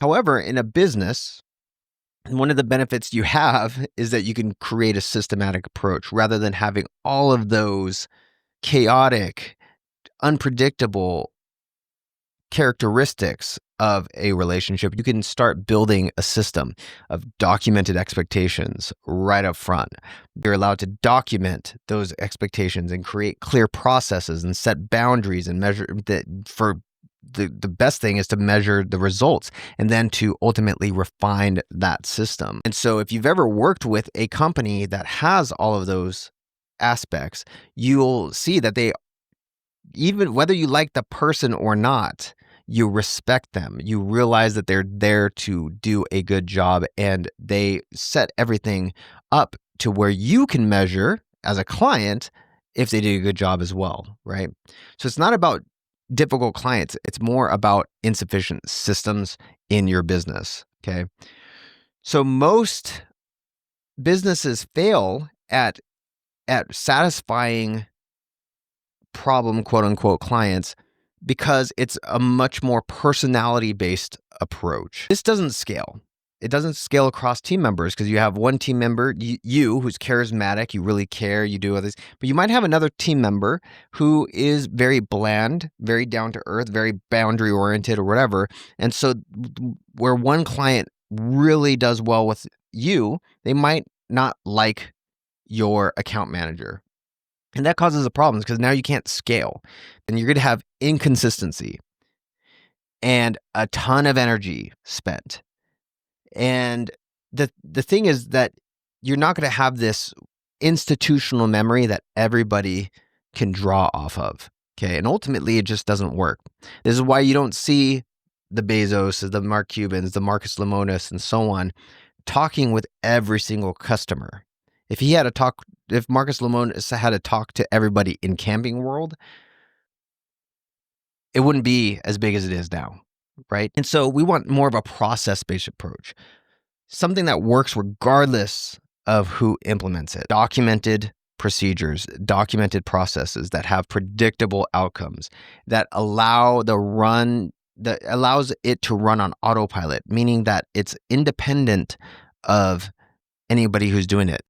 However, in a business, one of the benefits you have is that you can create a systematic approach rather than having all of those chaotic, unpredictable characteristics of a relationship. You can start building a system of documented expectations right up front. You're allowed to document those expectations and create clear processes and set boundaries and measure that. For the best thing is to measure the results and then to ultimately refine that system. And so if you've ever worked with a company that has all of those aspects, you'll see that they, even whether you like the person or not, you respect them. You realize that they're there to do a good job, and they set everything up to where you can measure as a client if they did a good job as well, right? So it's not about difficult clients. It's more about insufficient systems in your business, okay? So most businesses fail at satisfying problem, quote unquote, clients because it's a much more personality based approach. This doesn't scale. It doesn't scale across team members because you have one team member, you who's charismatic, you really care, you do all this, but you might have another team member who is very bland, very down to earth, very boundary oriented or whatever. And so where one client really does well with you, they might not like your account manager. And that causes a problem because now you can't scale and you're going to have inconsistency and a ton of energy spent. And the thing is that you're not going to have this institutional memory that everybody can draw off of. Okay. And ultimately it just doesn't work. This is why you don't see the Bezos, the Mark Cubans, the Marcus Lemonis, and so on talking with every single customer. If Marcus Lemonis had to talk to everybody in Camping World, it wouldn't be as big as it is now, right? And so we want more of a process-based approach, something that works regardless of who implements it. Documented procedures, documented processes that have predictable outcomes, that allows it to run on autopilot, meaning that it's independent of anybody who's doing it.